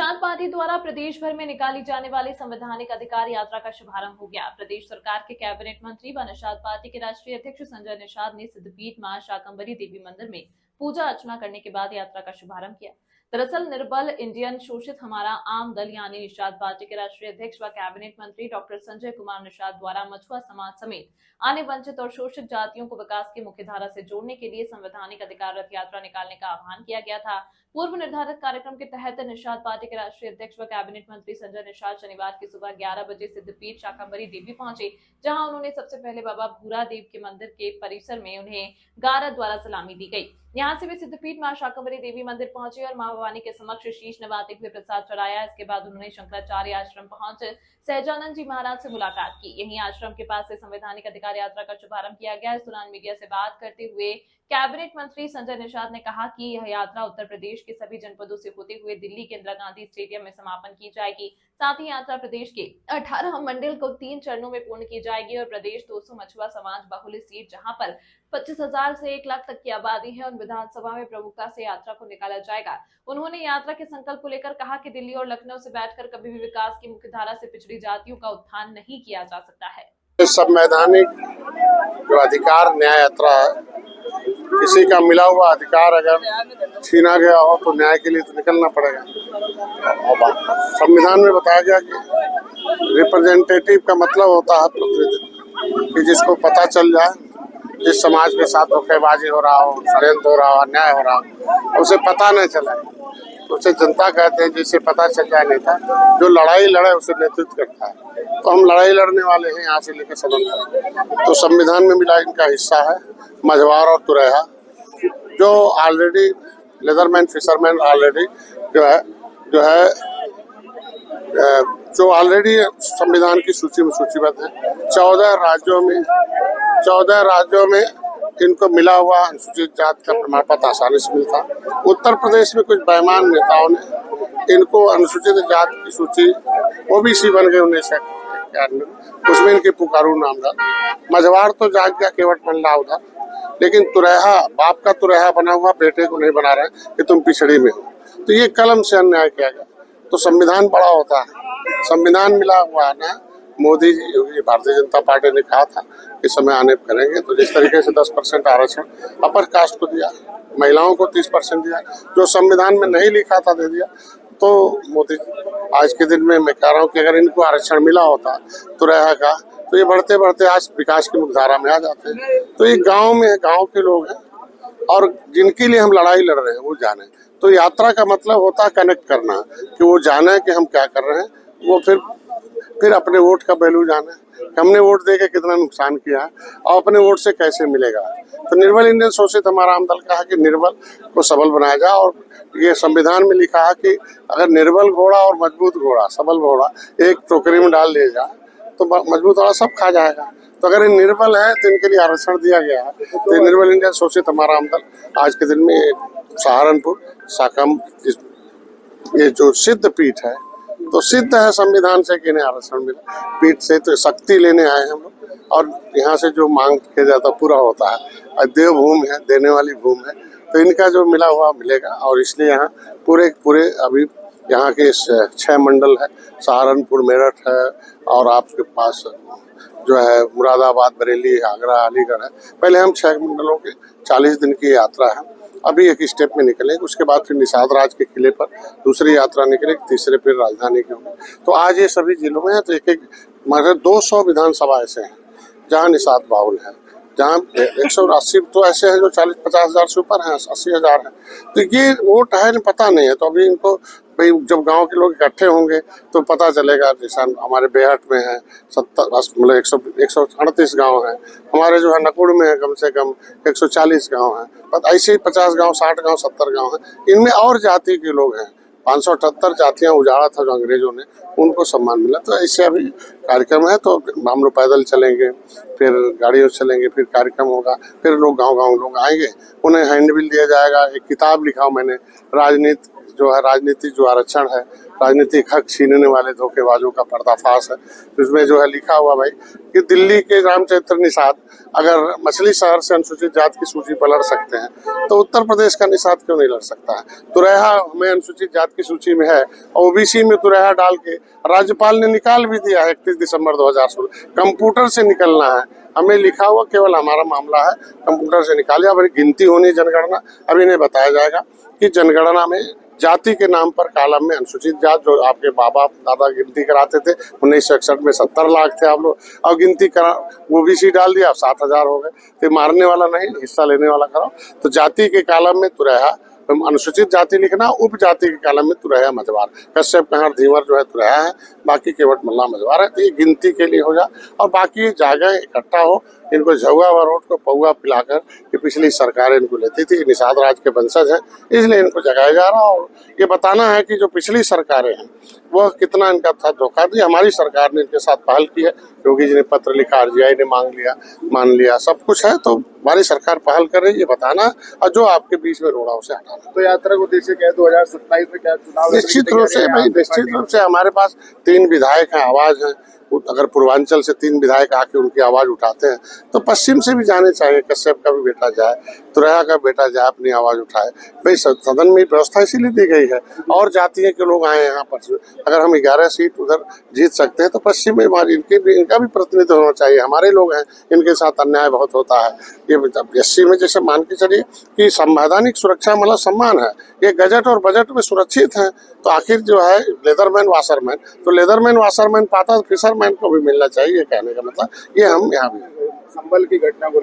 Nishad party द्वारा प्रदेश भर में निकाली जाने वाली संवैधानिक अधिकार यात्रा का शुभारंभ हो गया। प्रदेश सरकार के कैबिनेट मंत्री व निषाद पार्टी के राष्ट्रीय अध्यक्ष संजय निषाद ने सिद्धपीठ मां शाकंभरी देवी मंदिर में पूजा अर्चना करने के बाद यात्रा का शुभारंभ किया। दरअसल निर्बल इंडियन शोषित हमारा आम दल यानी निषाद पार्टी के राष्ट्रीय अध्यक्ष व कैबिनेट मंत्री डॉक्टर संजय कुमार निषाद द्वारा मछुआ समाज समेत अन्य वंचित और शोषित जातियों को विकास की मुख्य धारा से जोड़ने के लिए संवैधानिक अधिकार रथ यात्रा निकालने का आह्वान किया गया था। पूर्व निर्धारित कार्यक्रम के तहत निषाद पार्टी के राष्ट्रीय अध्यक्ष व कैबिनेट मंत्री संजय निषाद शनिवार की सुबह 11 बजे सिद्धपीठ शाकंभरी देवी पहुंचे, जहां उन्होंने सबसे पहले बाबा भूरा देव के मंदिर के परिसर में उन्हें गारद द्वारा सलामी दी गई। यहां से वे सिद्धपीठ मां शाकंभरी देवी मंदिर पहुंचे और मां भवानी के समक्ष शीश नवाते हुए प्रसाद चढ़ाया। इसके बाद उन्होंने शंकराचार्य आश्रम पहुंच सहजानंद जी महाराज से मुलाकात की। यहीं आश्रम के पास से संवैधानिक अधिकार यात्रा का शुभारंभ किया गया। इस दौरान मीडिया से बात करते हुए कैबिनेट मंत्री संजय निषाद ने कहा कि यह यात्रा उत्तर प्रदेश के सभी जनपदों से होते हुए दिल्ली के इंदिरा गांधी स्टेडियम में समापन की जाएगी। साथ ही यात्रा प्रदेश के 18 मंडल को 3 चरणों में पूर्ण की जाएगी और प्रदेश 200 मछुआ समाज बाहुल्य सीट जहां पर 25,000 से 1 लाख तक की आबादी है, उन विधानसभा में प्रमुखता से यात्रा को निकाला जाएगा। उन्होंने यात्रा के संकल्प को लेकर कहा कि दिल्ली और लखनऊ से बैठकर कभी भी विकास की मुख्य धारा से पिछड़ी जातियों का उत्थान नहीं किया जा सकता है। संवैधानिक जो अधिकार न्याय यात्रा है, किसी का मिला हुआ अधिकार अगर छीना गया हो तो न्याय के लिए तो निकलना पड़ेगा। संविधान में बताया गया कि रिप्रेजेंटेटिव का मतलब होता है प्रतिनिधि, कि जिसको पता चल जाए जिस समाज के साथ धोखेबाजी हो रहा हो, षड्यंत्र हो रहा हो, अन्याय हो रहा हो, उसे पता नहीं चला, उसे जनता कहते हैं। जिसे पता चल जाए नेता, जो लड़ाई लड़े उसे नेतृत्व करता है। तो हम लड़ाई लड़ने वाले हैं यहाँ से लेकर सदन तक। तो संविधान में मिला इनका हिस्सा है मझवार और तुरैया, जो ऑलरेडी लेदरमैन फिशरमैन ऑलरेडी जो ऑलरेडी संविधान की सूची में सूचीबद्ध है। 14 राज्यों में इनको मिला हुआ अनुसूचित जाति का प्रमाण पत्र आसानी से मिलता। उत्तर प्रदेश में कुछ बेईमान नेताओं ने इनको अनुसूचित जाति की सूची ओबीसी बन गए 1991 में, उसमें इनके पुकारू नाम डाला। मझवार तो जाग गया केवट मंडा उधर, लेकिन तुरैया बाप का तुरैया बना हुआ बेटे को नहीं बना रहे कि तुम पिछड़ी में हो। तो ये कलम से अन्याय किया गया। तो संविधान बड़ा होता है, संविधान मिला हुआ है ना। मोदी जी, योगी, भारतीय जनता पार्टी ने कहा था कि समय आने पर करेंगे। तो जिस तरीके से 10% आरक्षण अपर कास्ट को दिया, महिलाओं को 30% दिया, जो संविधान में नहीं लिखा था दे दिया। तो मोदी आज के दिन में मैं कह रहा हूँ कि अगर इनको आरक्षण मिला होता तुरैया का, तो ये बढ़ते बढ़ते आज विकास की मुख्यधारा में आ जाते हैं। तो ये गाँव में गाँव के लोग हैं और जिनके लिए हम लड़ाई लड़ रहे हैं वो जाने। तो यात्रा का मतलब होता है कनेक्ट करना, कि वो जाने कि हम क्या कर रहे हैं, वो फिर अपने वोट का वैल्यू जाने, हमने वोट दे के कितना नुकसान किया है और अपने वोट से कैसे मिलेगा। तो निर्बल इंडियन शोषित हमारा आम दल का है कि निर्बल को सबल बनाया जाए। और ये संविधान में लिखा है कि अगर निर्बल घोड़ा और मजबूत घोड़ा, सबल घोड़ा एक टोकरी में डाल दिया जाए तो मजबूत घोड़ा सब खा जाएगा। तो अगर ये निर्बल है तो इनके लिए आरक्षण दिया गया है। तो निर्बल इंडियन शोषित हमारा आम दल आज के दिन में सहारनपुर साकम ये जो सिद्ध पीठ है, तो सिद्ध है संविधान से कि इन्हें आरक्षण मिला। पीठ से तो शक्ति लेने आए हैं हम लोग, और यहाँ से जो मांग किया जाता पूरा होता है। देव भूमि है, देने वाली भूमि है, तो इनका जो मिला हुआ मिलेगा। और इसलिए यहाँ पूरे अभी यहाँ के 6 मंडल है, सहारनपुर, मेरठ है, और आपके पास जो है मुरादाबाद, बरेली, आगरा, अलीगढ़ है। पहले हम 6 मंडलों के 40 दिन की यात्रा है। अभी एक स्टेप में निकलेंगे, उसके बाद फिर निषाद राज के किले पर दूसरी यात्रा निकलेगी, तीसरे फिर राजधानी की होगी। तो आज ये सभी जिलों में है। तो एक मतलब 200 विधानसभा ऐसे हैं जहाँ निषाद बाहुल है, जहाँ 180 तो ऐसे हैं जो 40-50 हज़ार से ऊपर हैं, 80,000 हैं। तो ये वोट है पता नहीं है। तो अभी इनको भाई जब गांव के लोग इकट्ठे होंगे तो पता चलेगा। जैसा हमारे बेहट में है 70 138 गांव हैं, हमारे जो है नकुड़ में है कम से कम 140 गांव हैं, ऐसे ही 50 गांव, 60 गांव, 70 गांव हैं। इनमें और जाति के लोग हैं। 578 जातियां उजाड़ा था जो अंग्रेजों ने, उनको सम्मान मिला। तो ऐसे अभी कार्यक्रम है। तो हम लोग पैदल चलेंगे, फिर गाड़ियों से चलेंगे, फिर कार्यक्रम होगा, फिर लोग गांव लोग आएंगे, उन्हें हैंडबिल दिया जाएगा। एक किताब लिखा हूँ मैंने, राजनीति जो है राजनीतिक जो आरक्षण है, राजनीतिक हक छीनने वाले धोखेबाजों का पर्दाफाश है। इसमें जो है लिखा हुआ भाई कि दिल्ली के रामचंद्र निषाद अगर मछली शहर से अनुसूचित जाति की सूची पर लड़ सकते हैं तो उत्तर प्रदेश का निषाद क्यों नहीं लड़ सकता है। तुरैया हमें अनुसूचित जाति की सूची में है, ओबीसी में तुरैया डाल के राज्यपाल ने निकाल भी दिया है 31 दिसंबर 2016। कंप्यूटर से निकलना है, हमें लिखा हुआ केवल हमारा मामला है, कंप्यूटर से निकालिए। अब गिनती होनी जनगणना, अभी इन्हें बताया जाएगा कि जनगणना में जाति के नाम पर कॉलम में अनुसूचित जाति जो आपके बाबा दादा गिनती कराते थे 1961 में 70 लाख थे आप लोग, अब गिनती करा ओबीसी डाल दिया, 7,000 हो गए। तो मारने वाला नहीं, हिस्सा लेने वाला कराओ। तो जाति के कॉलम में तुरैया अनुसूचित जाति लिखना, उप जाति के कॉलम में तुरैया मझवार, कश्यप कहार धीवर जो है तुरैया है, बाकी केवट मल्ला मझवार है। तो ये गिनती के लिए हो जाए और बाकी जगह इकट्ठा हो। इनको झुआ व रोड को पौआ पिलाकर ये पिछली सरकारें इनको लेती थी, निषाद राज के वंशज हैं, इसलिए इनको जगाया जा रहा। और ये बताना है कि जो पिछली सरकारें हैं वह कितना इनका था धोखा दी। हमारी सरकार ने इनके साथ पहल की है, योगी जी ने पत्र लिखा, आरजीआई ने मान लिया, सब कुछ है। तो हमारी सरकार पहल कर रही है, ये बताना और जो आपके बीच में रोड़ा उसे हटाना। तो यात्रा को उद्देश्य क्या है 2027 में क्या चुनाव? निश्चित रूप से भाई, निश्चित रूप से हमारे पास 3 विधायक हैं, आवाज है। अगर पूर्वांचल से 3 विधायक आके उनकी आवाज उठाते हैं तो पश्चिम से भी जाने चाहिए। कश्यप का भी बेटा जाए, तुरैया का बेटा जाए, अपनी आवाज उठाए। भाई सदन में व्यवस्था इसीलिए दी गई है और जातियों के लोग आए यहाँ पर। अगर हम 11 सीट उधर जीत सकते हैं तो पश्चिम में हमारी इनका भी प्रतिनिधित्व होना चाहिए। हमारे लोग हैं, इनके साथ अन्याय बहुत होता है। ये 80 में जैसे मान के चलिए कि संवैधानिक सुरक्षा मतलब सम्मान है, ये गजट और बजट में सुरक्षित है। तो आखिर जो है लेदरमैन वाशरमैन, तो लेदरमैन वाशरमैन पाता तो फिशरमैन को भी मिलना चाहिए, कहने का मतलब ये हम यहाँ भी संभल की घटना को